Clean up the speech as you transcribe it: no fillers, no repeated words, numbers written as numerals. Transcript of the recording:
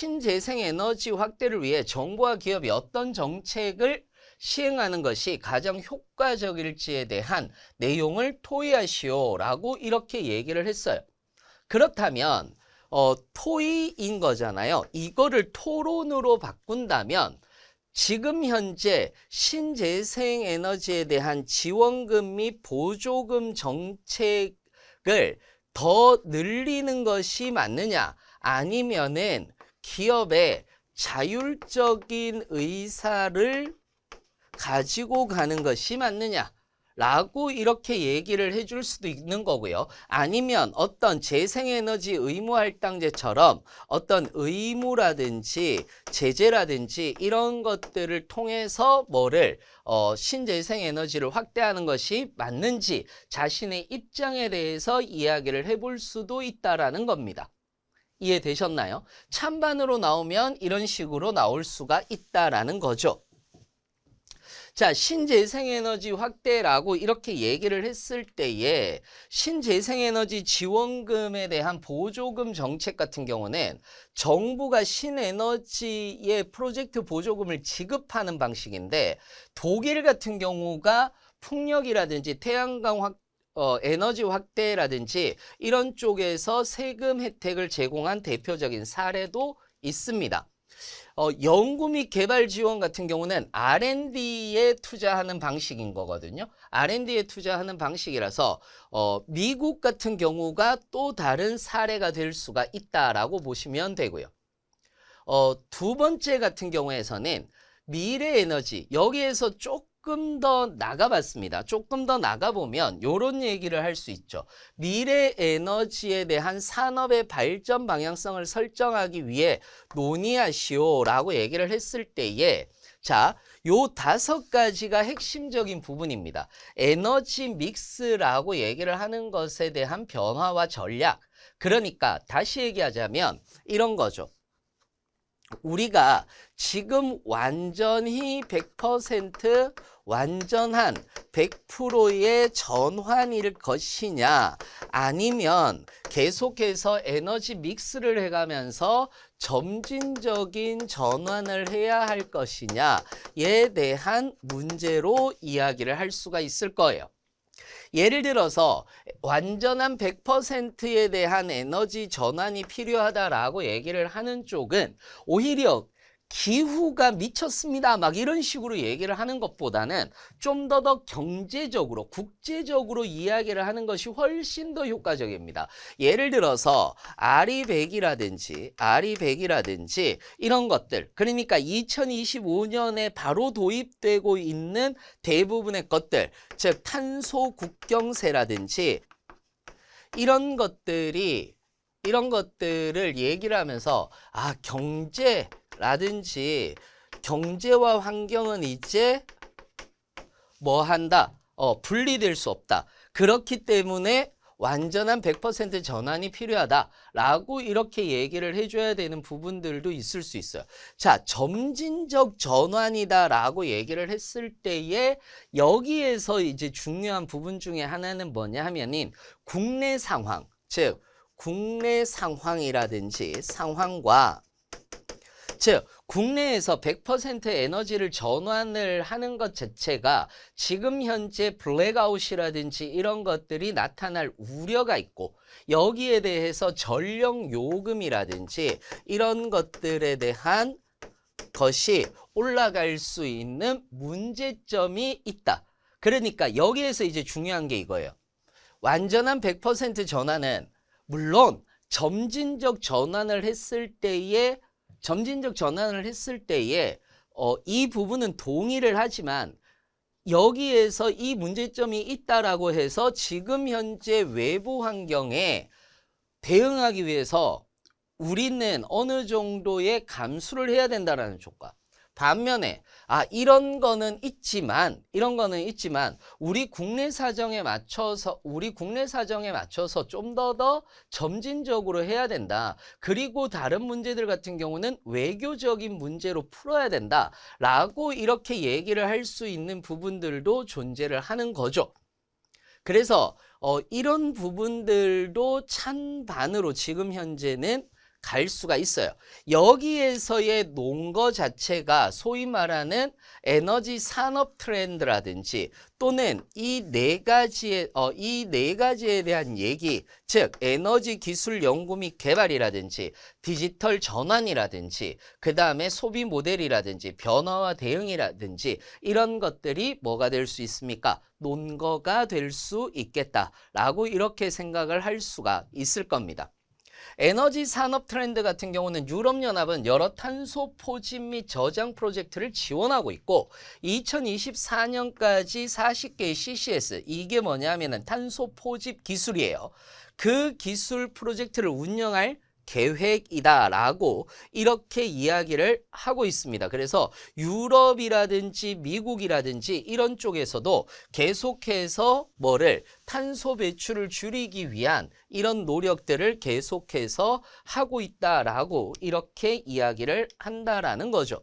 신재생에너지 확대를 위해 정부와 기업이 어떤 정책을 시행하는 것이 가장 효과적일지에 대한 내용을 토의하시오라고 이렇게 얘기를 했어요. 그렇다면 토의인 거잖아요. 이거를 토론으로 바꾼다면 지금 현재 신재생에너지에 대한 지원금 및 보조금 정책을 더 늘리는 것이 맞느냐, 아니면은 기업의 자율적인 의사를 가지고 가는 것이 맞느냐 라고 이렇게 얘기를 해줄 수도 있는 거고요. 아니면 어떤 재생에너지 의무할당제처럼 어떤 의무라든지 제재라든지 이런 것들을 통해서 신재생에너지를 확대하는 것이 맞는지 자신의 입장에 대해서 이야기를 해볼 수도 있다라는 겁니다. 이해되셨나요? 찬반으로 나오면 이런 식으로 나올 수가 있다라는 거죠. 자, 신재생에너지 확대라고 이렇게 얘기를 했을 때에 신재생에너지 지원금에 대한 보조금 정책 같은 경우는 정부가 신에너지의 프로젝트 보조금을 지급하는 방식인데, 독일 같은 경우가 풍력이라든지 태양광 에너지 확대라든지 이런 쪽에서 세금 혜택을 제공한 대표적인 사례도 있습니다. 연구 및 개발 지원 같은 경우는 R&D에 투자하는 방식인 거거든요. R&D에 투자하는 방식이라서 미국 같은 경우가 또 다른 사례가 될 수가 있다라고 보시면 되고요. 두 번째 같은 경우에서는 미래에너지, 여기에서 조금 더 나가봤습니다. 조금 더 나가보면 이런 얘기를 할 수 있죠. 미래에너지에 대한 산업의 발전 방향성을 설정하기 위해 논의하시오라고 얘기를 했을 때에, 자, 요 5가지가 핵심적인 부분입니다. 에너지 믹스라고 얘기를 하는 것에 대한 변화와 전략. 그러니까 다시 얘기하자면 이런 거죠. 우리가 지금 완전히 100% 완전한 100%의 전환일 것이냐, 아니면 계속해서 에너지 믹스를 해가면서 점진적인 전환을 해야 할 것이냐에 대한 문제로 이야기를 할 수가 있을 거예요. 예를 들어서 완전한 100%에 대한 에너지 전환이 필요하다라고 얘기를 하는 쪽은 오히려 기후가 미쳤습니다 막 이런 식으로 얘기를 하는 것보다는 좀 더 경제적으로 국제적으로 이야기를 하는 것이 훨씬 더 효과적입니다. 예를 들어서 RE100이라든지 이런 것들, 그러니까 2025년에 바로 도입되고 있는 대부분의 것들, 즉 탄소 국경세라든지 이런 것들을 얘기를 하면서 경제라든지 경제와 환경은 이제 뭐 한다? 분리될 수 없다. 그렇기 때문에 완전한 100% 전환이 필요하다라고 이렇게 얘기를 해줘야 되는 부분들도 있을 수 있어요. 자, 점진적 전환이다라고 얘기를 했을 때에 여기에서 이제 중요한 부분 중에 하나는 뭐냐 하면은 국내 상황, 즉 국내 상황이라든지 상황과 즉 국내에서 100% 에너지를 전환을 하는 것 자체가 지금 현재 블랙아웃이라든지 이런 것들이 나타날 우려가 있고, 여기에 대해서 전력 요금이라든지 이런 것들에 대한 것이 올라갈 수 있는 문제점이 있다. 그러니까 여기에서 이제 중요한 게 이거예요. 완전한 100% 전환은 물론 점진적 전환을 했을 때에 이 부분은 동의를 하지만 여기에서 이 문제점이 있다라고 해서 지금 현재 외부 환경에 대응하기 위해서 우리는 어느 정도의 감수를 해야 된다라는 조건. 반면에 이런 거는 있지만 우리 국내 사정에 맞춰서 좀 더 점진적으로 해야 된다. 그리고 다른 문제들 같은 경우는 외교적인 문제로 풀어야 된다라고 이렇게 얘기를 할 수 있는 부분들도 존재를 하는 거죠. 그래서 이런 부분들도 찬반으로 지금 현재는 갈 수가 있어요. 여기에서의 논거 자체가 소위 말하는 에너지 산업 트렌드라든지 또는 이 네 가지에 대한 얘기, 즉 에너지 기술 연구 및 개발이라든지 디지털 전환이라든지 그 다음에 소비 모델이라든지 변화와 대응이라든지 이런 것들이 뭐가 될 수 있습니까? 논거가 될 수 있겠다라고 이렇게 생각을 할 수가 있을 겁니다. 에너지 산업 트렌드 같은 경우는 유럽연합은 여러 탄소 포집 및 저장 프로젝트를 지원하고 있고 2024년까지 40개의 CCS, 이게 뭐냐면은 탄소 포집 기술이에요. 그 기술 프로젝트를 운영할 계획이다라고 이렇게 이야기를 하고 있습니다. 그래서 유럽이라든지 미국이라든지 이런 쪽에서도 계속해서 탄소 배출을 줄이기 위한 이런 노력들을 계속해서 하고 있다라고 이렇게 이야기를 한다라는 거죠.